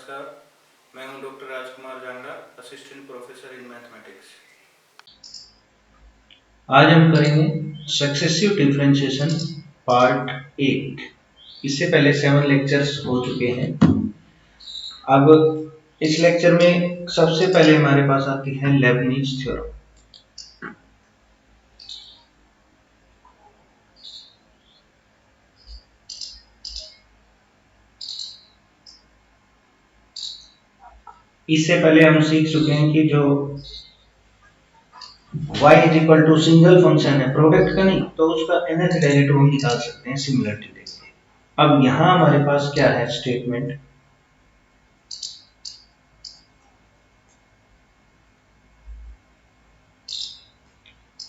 नमस्कार, मैं हूं doctor Rajkumar Jangra, assistant professor in mathematics. आज हम करेंगे सक्सेसिव डिफरेंशिएशन पार्ट 8। इससे पहले 7 लेक्चर्स हो चुके हैं। अब इस लेक्चर में सबसे पहले हमारे पास आती है लेबनिज थ्योरम। इससे पहले हम सीख चुके हैं कि जो y is equal to single function है, प्रोडक्ट का नहीं, तो उसका nth डेरिवेटिव हम निकाल सकते हैं सिमिलरिटी देख के। अब यहां हमारे पास क्या है statement,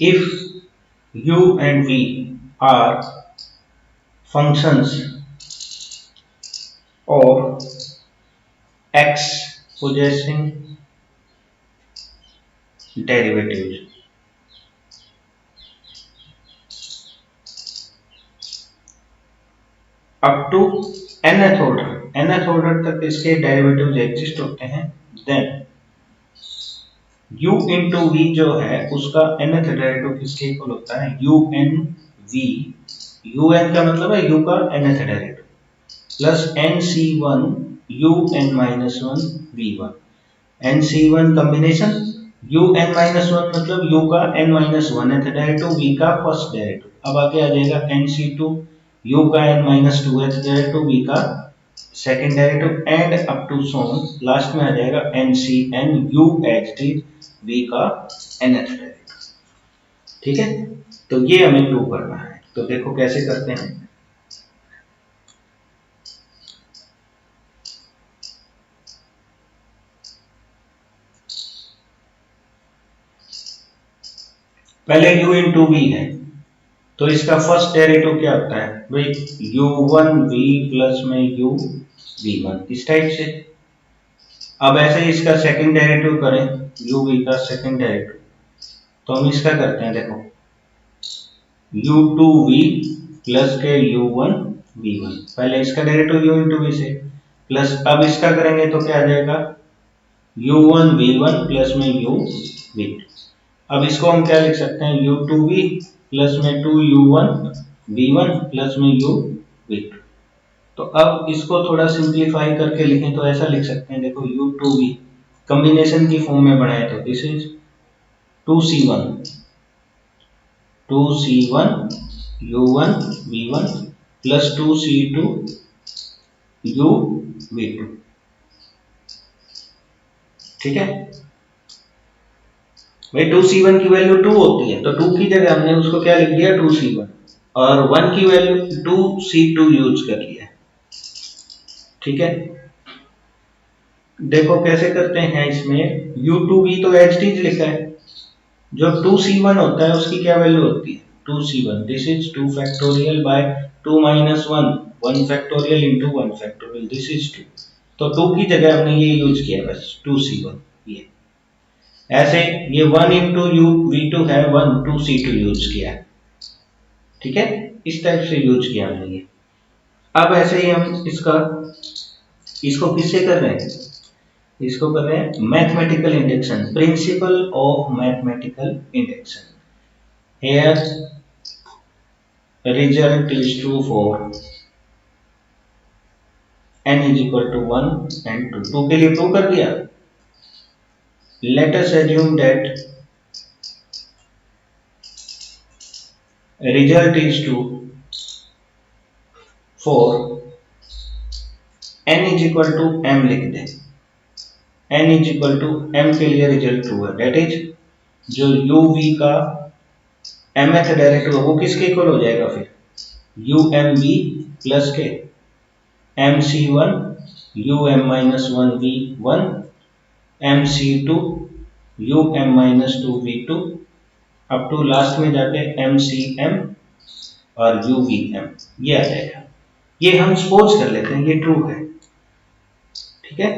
if u and v are functions of x possessing derivatives up to nth order तक इसके डेरिवेटिव्स एग्जिस्ट होते हैं, देन u इंटू वी जो है उसका nth डेरिवेटिव किसके इक्वल होता है, u n v। u n का मतलब है u का nth derivative plus n c1 u n minus 1 v1। n c1 combination u n minus 1 मतलब u का n minus 1th derivative v का फर्स्ट डेरिवेटिव। अब आगे आ जाएगा n c2 u का n minus 2th derivative v का second derivative and up to so on last में आ जाएगा ncn u एच डी v का nth डेरिवेटिव। ठीक है, तो ये हमें प्रूव करना है। तो देखो कैसे करते हैं। पहले u इंटू वी है, तो इसका फर्स्ट डेरिवेटिव क्या होता है भाई, u1v प्लस में uv1 इस टाइप से। अब ऐसे ही इसका सेकंड डेरिवेटिव करें uv का सेकंड डेरिवेटिव, तो हम इसका करते हैं, देखो u2v प्लस के u1v1, पहले इसका डेरिवेटिव u इंटू वी से प्लस, अब इसका करेंगे तो क्या आ जाएगा u1v1 प्लस में uv2। अब इसको हम क्या लिख सकते हैं, u2v प्लस में 2u1v1 प्लस में uv2। तो अब इसको थोड़ा सिंप्लीफाई करके लिखें तो ऐसा लिख सकते हैं, देखो u2v कॉम्बिनेशन की फॉर्म में बनाए तो this is 2c1 u1 v1 plus 2c2 uv2। ठीक है भाई, 2c1 की वैल्यू 2 होती है, तो 2 की जगह हमने उसको क्या लिख दिया 2c1, और 1 की वैल्यू 2c2 यूज कर लिया। ठीक है, देखो कैसे करते हैं इसमें, u2v तो एच डी लिखा है, जो 2c1 होता है उसकी क्या वैल्यू होती है 2c1, this is 2 factorial by 2 minus 1 1 factorial into 1 factorial, this is 2। तो 2 की जगह हमने ये यूज किया बस 2c1। ये ऐसे ये 1 इंटू यू v2 है 1 2c2 यूज किया है। ठीक है, इस टाइप से यूज किया हमने ये। अब ऐसे ही हम इसको किससे कर रहे हैं, इसको कर रहे हैं mathematical induction, principal of mathematical induction. Here result is true for n is equal to 1 and 2। 2 के लिए प्रूव कर दिया। Let us assume that result is true for n is equal to m लिख दें, n is equal to m के लिए result true है, that is जो uv का mth डेरिवेटिव है वो किसके इक्वल हो जाएगा फिर umv प्लस के mc1 um minus 1 v1 mc2 um minus 2 v2 up to last में जाके mcm और uvm ये आ जाएगा। ये हम सपोज कर लेते हैं ये ट्रू है। ठीक है,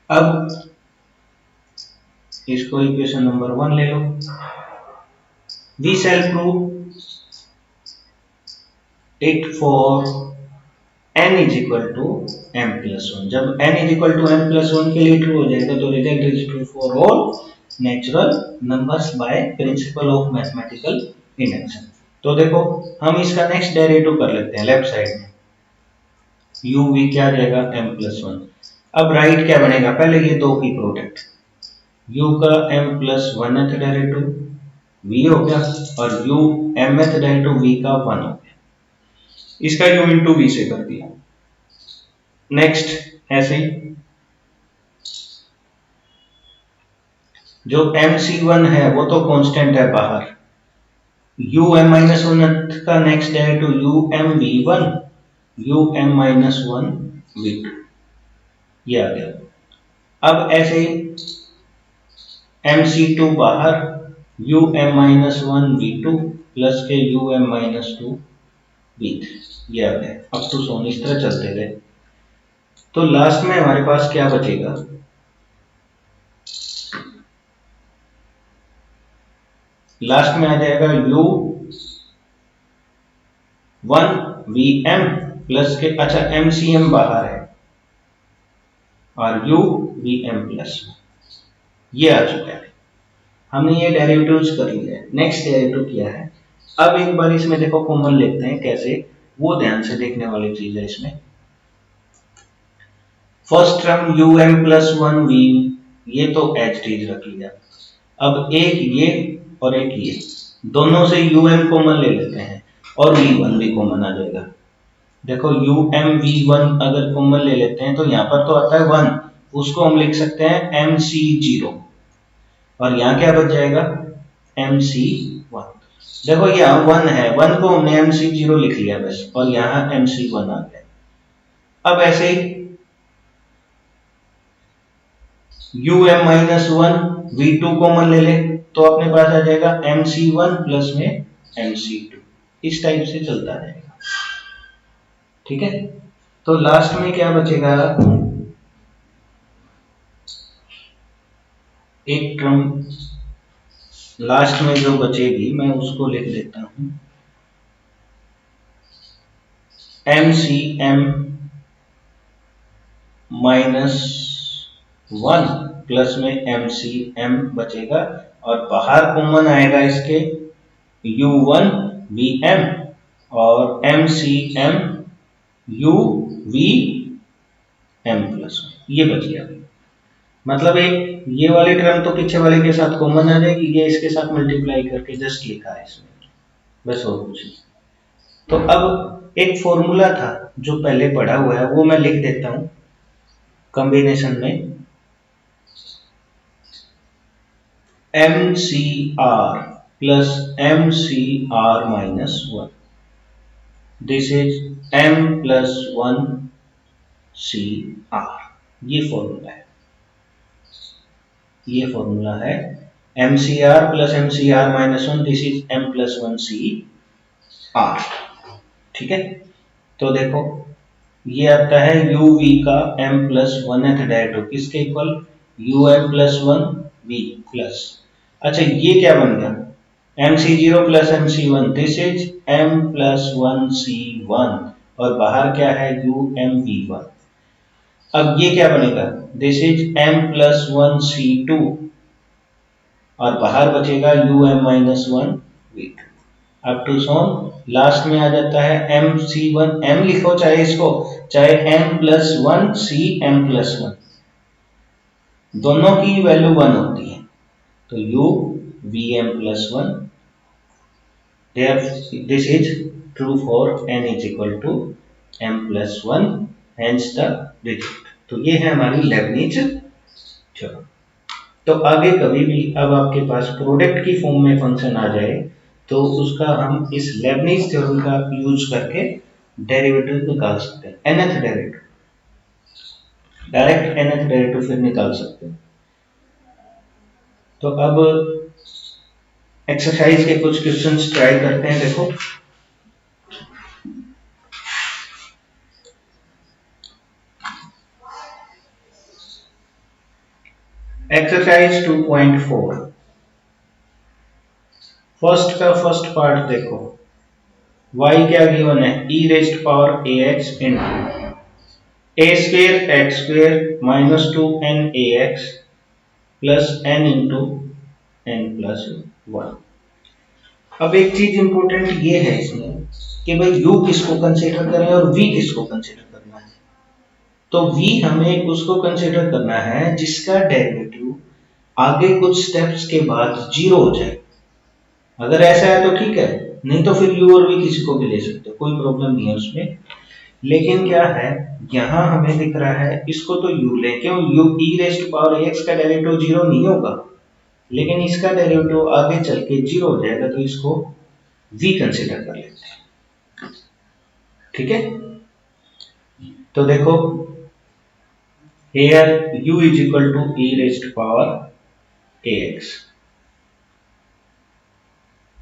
अब इसको इक्वेशन नंबर 1 ले लो। We shall prove it for n is equal to m plus one. जब n is equal to m plus one के लिए ट्रू हो जाएगा तो result is true for all natural numbers by principle of mathematical induction. तो देखो हम इसका नेक्स्ट डेरिवेटिव कर लेते हैं लेफ्ट साइड में, u v क्या आ जाएगा m प्लस वन। अब राइट क्या बनेगा, पहले ये दो की प्रोडक्ट, u का m plus one derivative v हो गया और u m डेरिवेटिव v का वन हो गया, इसका u इंटू v से कर दिया। नेक्स्ट ऐसे ही जो mc1 है वो तो कांस्टेंट है बाहर, um माइनस वन का next derivative um v1 um minus one v2 ये आ गया। अब ऐसे ही mc2 बाहर um minus one v2 plus के um माइनस टू v3 ये आ गया। अब तो सोन इस तरह चलते गए तो लास्ट में हमारे पास क्या बचेगा, लास्ट में आ जाएगा u वन vm प्लस के, अच्छा mcm बाहर है और u vm प्लस ये आ चुका है। हमने ये डेरिवेटिव्स कर लिए हैं। नेक्स्ट डेरिवेटिव क्या है, अब एक बार इसमें देखो कॉमन लेते हैं कैसे, वो ध्यान से देखने वाली चीज है इसमें। First term um plus one v ये तो एज इट इज रख लिया। अब एक ये और एक ये, दोनों से um कॉमन ले लेते हैं और v1 भी कॉमन आ जाएगा। देखो um v1 अगर कॉमन ले लेते हैं तो यहाँ पर तो आता है वन, उसको हम लिख सकते हैं mc0 और यहाँ क्या बच जाएगा mc1। देखो यहाँ वन है, वन को हमने mc0 लिख लिया बस और यहाँ mc1 आ गया। अब ऐसे ही um minus one v2 common ले ले तो अपने पास आ जाएगा mc1 प्लस में mc2, इस टाइप से चलता रहेगा। ठीक है, तो लास्ट में क्या बचेगा, एक टर्म लास्ट में जो बचेगी मैं उसको लिख देता हूं mcm माइनस वन प्लस में mcm बचेगा और बाहर कॉमन आएगा इसके u1 vm और mcm u vm प्लस ये बच गया। मतलब एक ये वाली टर्म तो पीछे वाले के साथ कॉमन आ जाएगी, ये इसके साथ मल्टीप्लाई करके जस्ट लिखा है इसमें, बस और कुछ नहीं। तो अब एक फॉर्मूला था जो पहले पढ़ा हुआ है वो मैं लिख देता हूं कॉम्बिनेशन में, mcr plus mcr minus one, this is m plus one cr, ये फॉर्मूला है, ये फॉर्मूला है mcr plus mcr minus one, this is m plus one cr। ठीक है, तो देखो ये आता है uv का m प्लस वन डेरिवेटिव किसके equal um plus one v plus, अच्छा ये क्या बन गया mc0 plus mc1, this is m plus one c1 और बाहर क्या है um v1। अब ये क्या बनेगा, this is m plus one c2 और बाहर बचेगा um minus one v2। Up to so on last में आ जाता है mc1, m लिखो चाहे इसको, चाहे m plus one c m plus one, दोनों की वैल्यू वन होती है तो u vm plus one, this is true for n is equal to m plus one, hence the result. तो ये है हमारी लेबनिज थ्योरम। तो आगे कभी भी अब आपके पास प्रोडक्ट की फॉर्म में फंक्शन आ जाए तो उसका हम इस लेबनिज थ्योरम का यूज करके डेरिवेटिव निकाल सकते हैं, nth derivative, direct nth derivative फिर निकाल सकते हैं। तो अब एक्सरसाइज के कुछ क्वेश्चंस ट्राई करते हैं। देखो एक्सरसाइज 2.4 फर्स्ट का फर्स्ट पार्ट देखो, y क्या गिवन है, e raised power ax into a square x square minus 2n ax plus n into n plus 1। अब एक चीज इंपॉर्टेंट ये है इसमें कि भाई u किसको कंसीडर करें और v किसको कंसीडर करना है। तो v हमें उसको कंसीडर करना है जिसका डेरिवेटिव आगे कुछ स्टेप्स के बाद जीरो हो जाए। अगर ऐसा है तो ठीक है, नहीं तो फिर u और v किसी को भी ले सकते हो, कोई प्रॉब्लम नहीं है उसमें। लेकिन क्या है, यहां हमें दिख रहा है इसको तो u ले, क्यों, u e raised power ax का डेरिवेटिव जीरो नहीं होगा, लेकिन इसका डेरिवेटिव आगे चल के जीरो हो जाएगा, तो इसको v कंसीडर कर लेते हैं। ठीक है, तो देखो here u is equal to e raised power ax,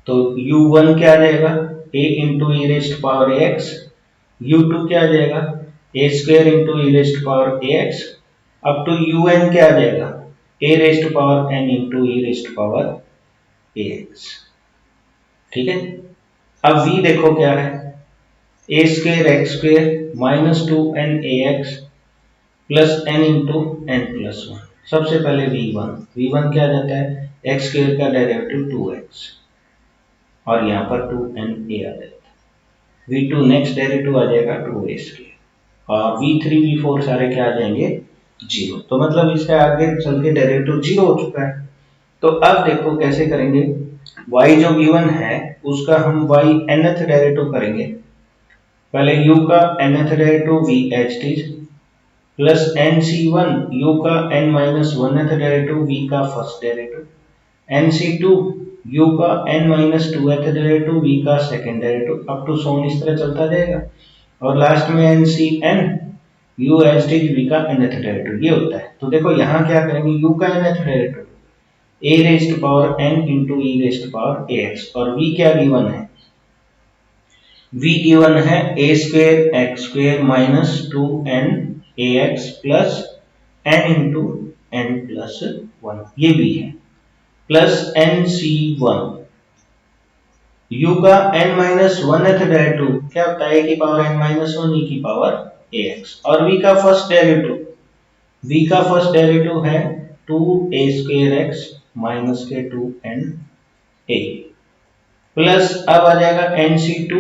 तो u1 क्या आ जाएगा, a into e raised power ax, u2 क्या आ जाएगा, a square into e raised power ax, up to un क्या आ जाएगा, a raised power n into e raised power ax। ठीक है, अब v देखो क्या है, a square x square minus 2n ax plus n into n plus 1। सबसे पहले v1 क्या जाता है, एक्स स्क्वेयर का डेरिवेटिव 2x और यहाँ पर 2na आ जाता है, v2 नेक्स्ट डेरिवेटिव आ जाएगा 2a स्क्वेयर और v3 v4 सारे क्या आ जाएंगे, जीरो। तो मतलब इसका आगे चल के डेरिवेटिव जीरो हो चुका है। तो अब देखो कैसे करेंगे, y जो गिवन है उसका हम y nth डेरिवेटिव करेंगे। पहले u का nth डेरिवेटिव v एच टी प्लस nc1 u का n minus one derivative v का फर्स्ट डेरिवेटिव, nc2 u का n minus two derivative v का सेकंड डेरिवेटिव, अप टू सो इस तरह चलता जाएगा। और लास्ट में ncn u H T v का nth डेरिवेटिव ये होता है। तो देखो यहाँ क्या करेंगे, u का nth derivative a raised power n into e raised power ax, और v क्या गिवन है, v गिवन है a square x square minus 2n ax plus n into n plus 1, ये भी है, प्लस nc1 u का n minus one derivative क्या होता है, a की power n minus one e की पावर ax, और v का फर्स्ट डेरिवेटिव है 2a स्क्वेयर x माइनस के 2n a प्लस अब आ जाएगा nc2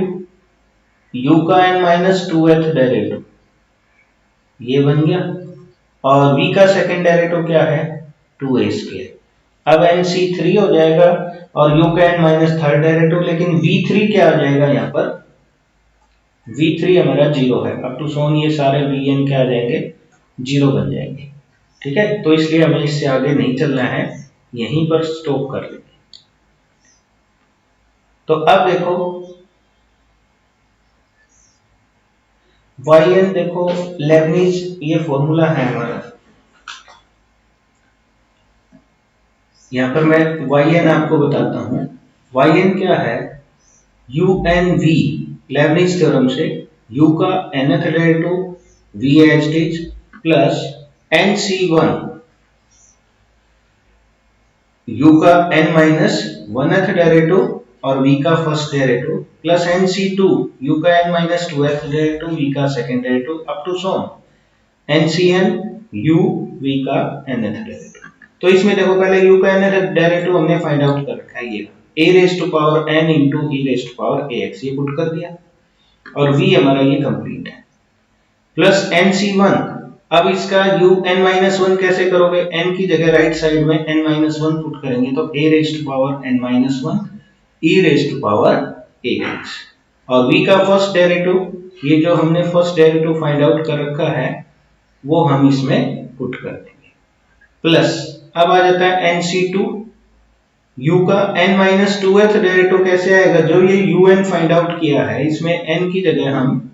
u का n माइनस टू डेरिवेटिव, ये बन गया, और v का सेकंड डेरिवेटिव क्या है 2a स्क्वेयर। अब nc3 हो जाएगा और u का n माइनस थर्ड डेरिवेटिव, लेकिन v3 क्या आ जाएगा, यहाँ पर v3 हमारा जीरो है, अप टू सोन ये सारे vn क्या आ जाएंगे, जीरो बन जाएंगे। ठीक है, तो इसलिए हमें इससे आगे नहीं चलना है, यहीं पर स्टॉप कर लेंगे। तो अब देखो yn, देखो लेबनीज ये फॉर्मूला है हमारा, यहां पर मैं yn आपको बताता हूं। yn क्या है, unv लेबनीज थ्योरम से u का nth डेरिवेटिव v एच टी प्लस nc1 u का n माइनस वन डेरिवेटिव और v का first derivative plus nc2 u का n minus two derivative v का second derivative, up to so ncn u v का nth डेरिवेटिव। तो इसमें देखो पहले u का nth डेरिवेटिव हमने फाइंड आउट कर रखा है, ये a rays to power n into e rays to power ax, ये पुट कर दिया, और v हमारा ये कंप्लीट है, प्लस nc1। अब इसका un माइनस वन कैसे करोगे, n की जगह राइट साइड में n माइनस वन पुट करेंगे, तो a rays to power n minus one e rays to power ax, और v का फर्स्ट डेरिवेटिव, ये जो हमने फर्स्ट डेरिवेटिव फाइंड आउट कर रखा है वो हम इसमें पुट कर देंगे, प्लस अब आ जाता है nc2 u का n माइनस टू डेरिवेटिव कैसे आएगा, जो ये un फाइंड आउट किया है इसमें n की जगह हम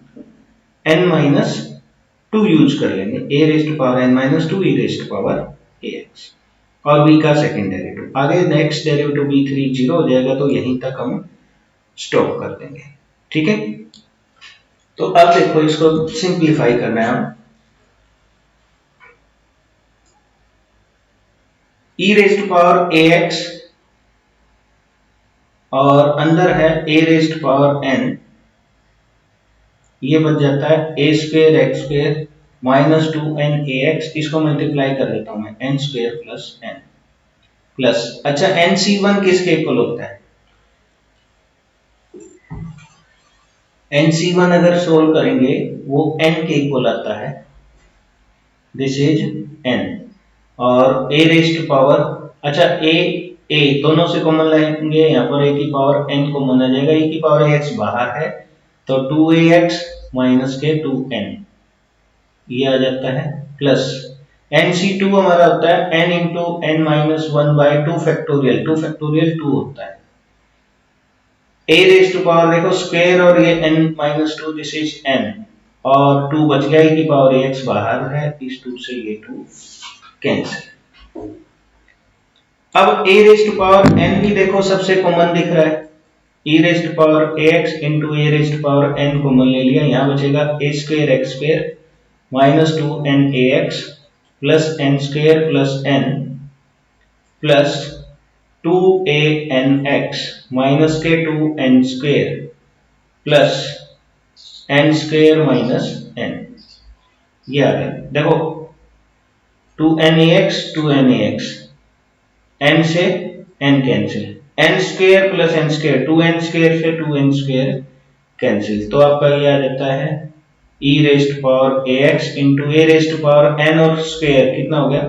n माइनस टू यूज कर लेंगे, a rays to power n minus two e rays to power ax, और v का सेकंड डेरिवेटिव, आगे नेक्स्ट डेरिवेटिव v3 जीरो हो जाएगा, तो यहीं तक हम स्टॉप कर देंगे। ठीक है, तो अब देखो इसको सिंपलीफाई करना है, हम e rays to power ax और अंदर है a rays to power n ये बच जाता है a square x square minus 2n ax, इसको मल्टीप्लाई कर देता हूं मैं n square plus n plus, अच्छा nc1 किसके इक्वल होता है? nc1 अगर सोल्व करेंगे वो n के इक्वल आता है, दिस इज n, और a रेस्ट पावर, अच्छा a दोनों से कॉमन लेंगे, यहाँ पर a की पावर n कॉमन आ जाएगा, e की पावर ax बाहर है तो 2ax माइनस के 2n ये आ जाता है, प्लस nc2 हमारा होता है n into n minus one by two factorial, two factorial two होता है, a रेज टू पावर देखो स्क्वायर और ये n minus to, this is n, और 2 बच गया, e की पावर ax बाहर है, इस 2 से ये 2 कैंसिल। अब a raise to power n भी देखो सबसे कॉमन दिख रहा है, e raise to power ax into a raise to power n common ले लिया, यहाँ बचेगा a square x square minus 2n ax plus n square plus n plus 2anx minus के 2n square plus n square minus n, ये आ गया देखो 2nax n से n cancel, n square plus n square 2n square से 2n square cancel, तो आपका ये आ जाता है e raised power ax into a raised power n और स्क्वायर कितना हो गया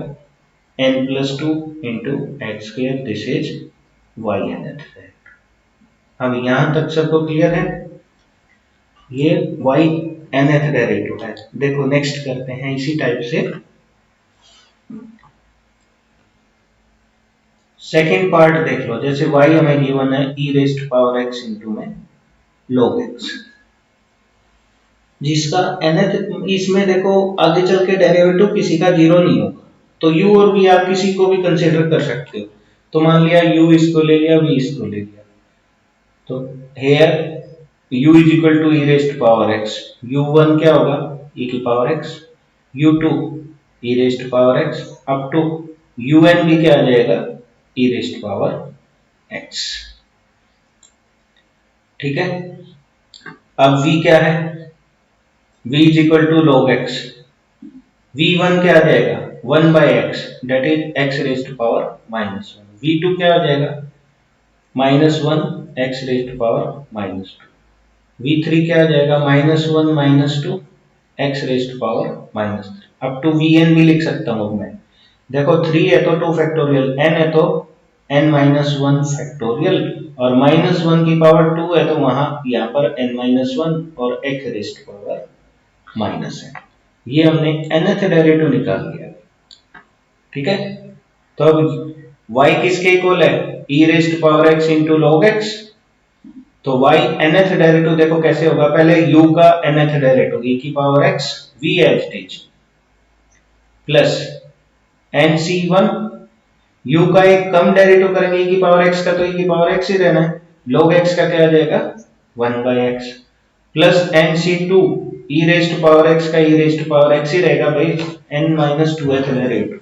n plus 2 into x square, this is y nth। अब यहां तक सबको क्लियर है, ये y nth डेरिवेटिव है। देखो नेक्स्ट करते हैं इसी टाइप से सेकेंड पार्ट देख लो, जैसे y हमें गिवन है e raised power x into में log x, जिसका nth, इसमें देखो आगे चल के डेरिवेटिव किसी का जीरो नहीं होगा, तो u और v आप किसी को भी कंसीडर कर सकते हो, तो मान लिया u इसको ले लिया, v इसको ले लिया, तो here u is equal to e raised power x, u1 क्या होगा e की power x, u2 e raised power x up to un भी क्या आ जाएगा e रेस्ट पावर x, ठीक है। अब v क्या है, v is equal to log x, v1 क्या आ जाएगा 1 by x that is x raised power minus one, v2 क्या आ जाएगा minus one x raised power minus two, v3 क्या आ जाएगा minus one minus two x raised power minus three, up to vn भी लिख सकता हूं मैं, देखो 3 है तो 2 फैक्टोरियल, n है तो n माइनस वन फैक्टोरियल, और माइनस वन की पावर 2 है तो वहां यहाँ पर n माइनस वन और x रेस्ट पावर माइनस है, ये हमने nth डेरिवेटिव निकाल लिया, ठीक है। तो अब y किसके इक्वल है e raised power x into log x, तो y nth डेरिवेटिव देखो कैसे होगा, पहले u का nth डेरिवेटिव e की power x v as it is plus nc1, u का एक कम डेरिवेटिव करेंगे e की पावर x का, तो e की पावर x ही रहना है, log x का क्या आ जाएगा 1 by x plus nc2 e raised power x का e रेस्ट पावर x ही रहेगा भाई, n माइनस टू डेरिवेटिव।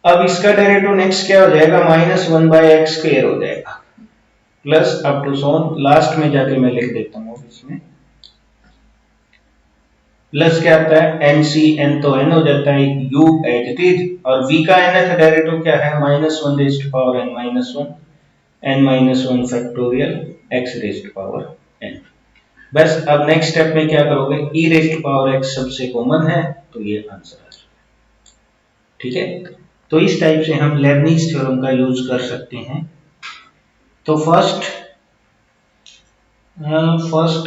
अब इसका डेरिवेटिव नेक्स्ट क्या हो जाएगा minus one by x square हो जाएगा, plus up to so on, last में जाके मैं लिख देता हूँ इसमें, प्लस क्या आता है एन सी एन तो एन हो जाता है u एज इट इज, और v का nth डेरिवेटिव क्या है minus one rest power n minus one, n minus one factorial x raised power n। बस अब नेक्स्ट स्टेप में क्या करोगे, e रेस्ट पावर x सबसे कॉमन है तो ये आंसर है, ठीक है। तो इस टाइप से हम लेबनीज थ्योरम का यूज कर सकते हैं। तो फर्स्ट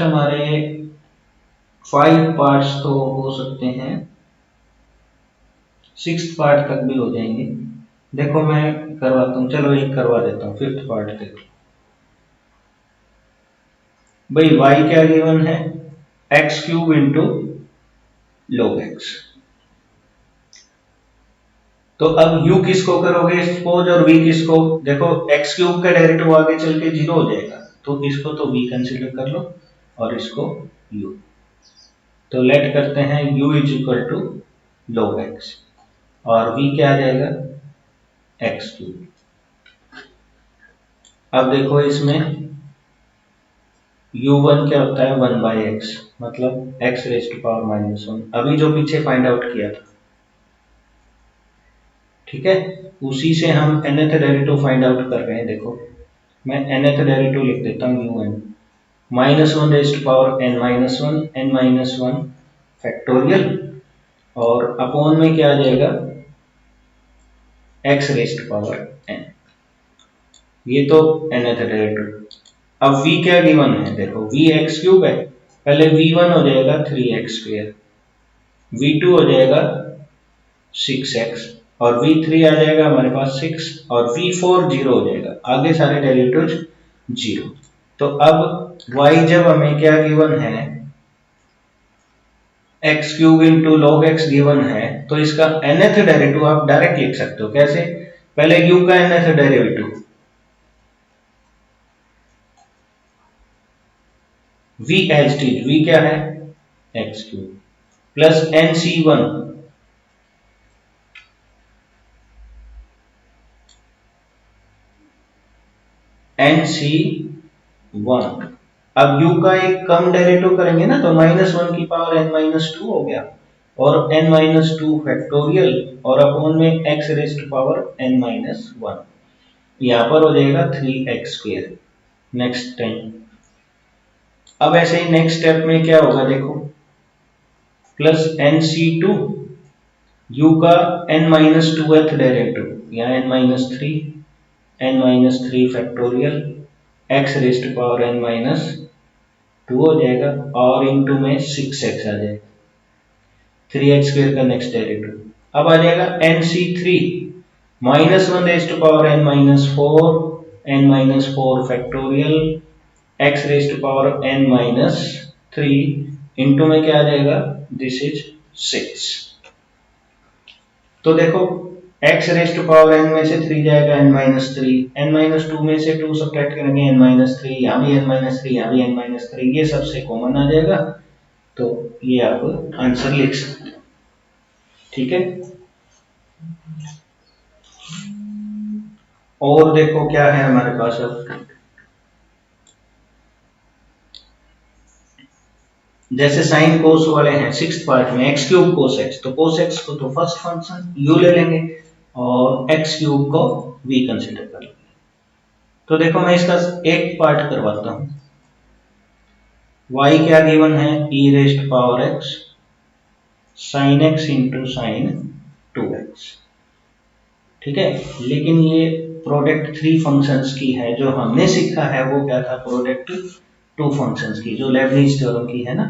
हमारे 5 पार्ट्स तो हो सकते हैं, 6th पार्ट तक भी हो जाएंगे, देखो मैं करवाता हूँ, चलो एक करवा देता हूँ, 5th पार्ट देखो भाई, y क्या गिवन है x cube into log x, तो अब u किसको करोगे सपोज और v किसको, देखो x क्यूब का डेरिवेटिव आगे चल के 0 हो जाएगा, तो इसको तो v कंसीडर कर लो और इसको u, तो लेट करते हैं u is equal to log x और v क्या आ जाएगा x क्यूब। अब देखो इसमें u1 क्या होता है 1/x, मतलब x रेज टू पावर -1, अभी जो पीछे फाइंड आउट किया था। ठीक है, उसी से हम nth डेरिवेटिव फाइंड आउट कर रहे हैं। देखो मैं nth डेरिवेटिव लिख देता हूँ un -1 raise to power n-1 factorial, और अपॉन में क्या आ जाएगा x raise to power n। ये तो nth डेरिवेटिव। अब v क्या गिवन है, देखो v x क्यूब है, पहले v1 हो जाएगा 3x², v2 हो जाएगा 6x, और v3 आ जाएगा हमारे पास 6, और v4 0 हो जाएगा, आगे सारे डेरिवेटिव्स 0। तो अब y जब हमें क्या गिवन है x³ into log x given है, तो इसका nth डेरिवेटिव आप डायरेक्ट लिख सकते हो। कैसे, पहले u का nth derivative v as it, v क्या है x³ प्लस nc1 nc1। अब u का एक कम डेरिवेटिव करेंगे ना, तो -1 की पावर n-2 हो गया, और n-2 फैक्टोरियल, और अपॉन में x raise to power n-1, यहां पर हो जाएगा 3x²। नेक्स्ट टाइम, अब ऐसे ही नेक्स्ट स्टेप में क्या होगा देखो, प्लस nc2, u का n-2th डेरिवेटिव, यहाँ n-3, n-3 factorial, x raise to power n-2 हो जाएगा, और इंटू में 6x आ जाएगा, 3x² का नेक्स्ट डेरिवेटिव। अब आ जाएगा nc3 -1 raise to power n-4, n-4 factorial, x raise to power n-3 into में क्या आ जाएगा, दिस इज 6। तो देखो x raise to power n में से 3 जाएगा n-3, n-2 में से 2 सब्ट्रैक्ट करेंगे n-3, यहाँ भी n-3, यहाँ भी n-3, ये सबसे कॉमन आ जाएगा, तो ये आप आंसर लिख सकते हैं। ठीक है, और देखो क्या है हमारे पास, अब जैसे साइन कोस वाले हैं 6th पार्ट में x³ cos x, तो cos x को तो फर्स्ट फंक्शन u ले लेंगे, और x³ को v कंसीडर कर लेंगे। तो देखो मैं इसका एक पार्ट करवाता हूं। y क्या गिवन है, e raise to power x sin x into sine 2x। ठीक है, लेकिन ये प्रोडक्ट 3 फंक्शंस की है, जो हमने सीखा है वो क्या था, प्रोडक्ट 2 फंक्शंस की, जो लेबनिज थ्योरम की है ना।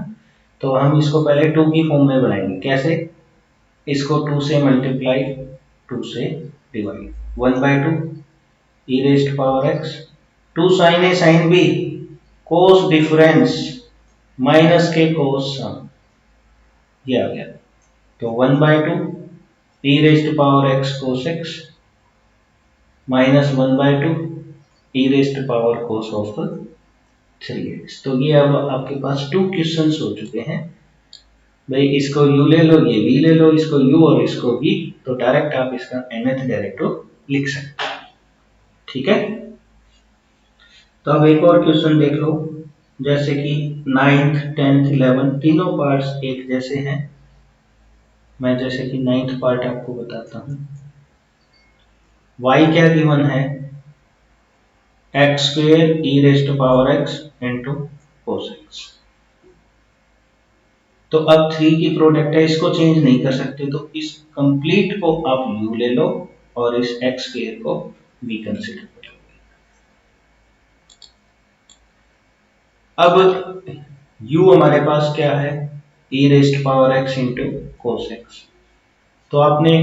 तो हम इसको पहले 2 की फॉर्म में बनाएंगे। कैसे, इसको 2 से मल्टीप्लाई, 2 से divide, 1/2 e raise to power x, 2 sin a sin b cos difference minus के cos सम, ये आ गया। तो 1/2 e raise to power x cos x minus 1/2 e raise to power cos of 3x। तो ये अब आपके पास 2 क्वेश्चंस हो चुके हैं। भाई इसको u ले लो, ये v ले लो, इसको u और इसको v, तो डायरेक्ट आप इसका nth डेरिवेटिव लिख सकते हैं। ठीक है, तो अब एक और क्वेश्चन देख लो, जैसे कि 9th 10th 11 तीनों पार्ट्स एक जैसे हैं। मैं जैसे कि 9th पार्ट आपको बताता हूं। y क्या गिवन है, x² e raise to power x into cos x। तो अब 3 की प्रोडक्ट है, इसको चेंज नहीं कर सकते, तो इस कंप्लीट को आप u ले लो, और इस x² को v कंसीडर करो। अब u हमारे पास क्या है, e raise to power x into cos x। तो आपने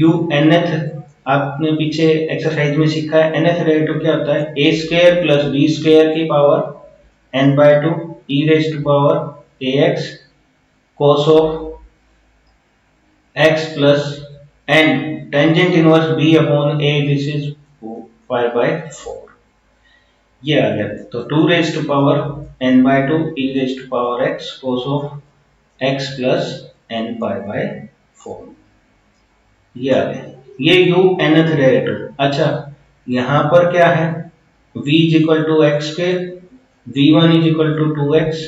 u nth, आपने पीछे एक्सरसाइज में सीखा है, nth डेरिवेटिव क्या होता है, a² प्लस b² की power n/2 e raise to power ax cos of x plus n tangent inverse b upon a, this is π/4, ये आ गया। तो 2 raise to power n/2 e raise to power x cos of x plus n π/4, ये आ गया। ये u nth derivative. अच्छा, यहां पर क्या है, v is equal to x² v1 is equal to 2x,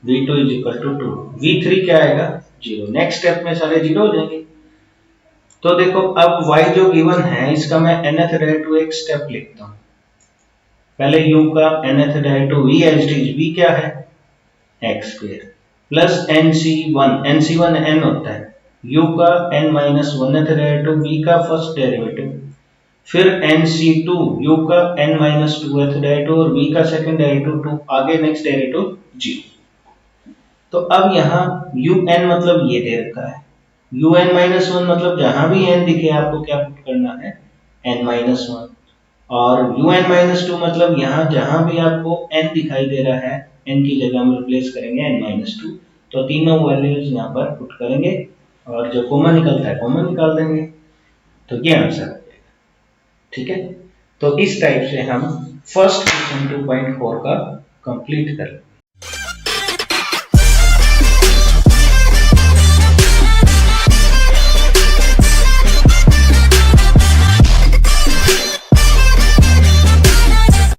v2 is equal to 2, v3 क्या आएगा 0। नेक्स्ट स्टेप में सारे 0 हो जाएंगे। तो देखो अब y जो गिवन है इसका मैं nth डेरिवेटिव एक स्टेप लिखता हूं। पहले u का nth derivative v as it is, v क्या है x square plus nc1 n होता है, u का n minus 1th derivative, v का फर्स्ट डेरिवेटिव, फिर nc2 u का n माइनस 2th डेरिवेटिव और v का सेकंड डेरिवेटिव 2, आगे नेक्स्ट डेरिवेटिव 0। तो अब यहाँ un मतलब ये दे रखा है, un माइनस 1 मतलब जहां भी n दिखे आपको क्या पुट करना है n माइनस 1, और un माइनस 2 मतलब यहाँ जहां भी आपको n दिखाई दे रहा है n की जगह हम रिप्लेस करेंगे n माइनस 2, तो तीनों वैल्यूज यहाँ पर पुट करेंगे और जो कॉमन निकलता है कॉमन निकाल देंगे, तो ये आंसर हो जाएगा। ठीक है, तो इस टाइप से हम फर्स्ट क्वेश्चन 2.4 का कंप्लीट कर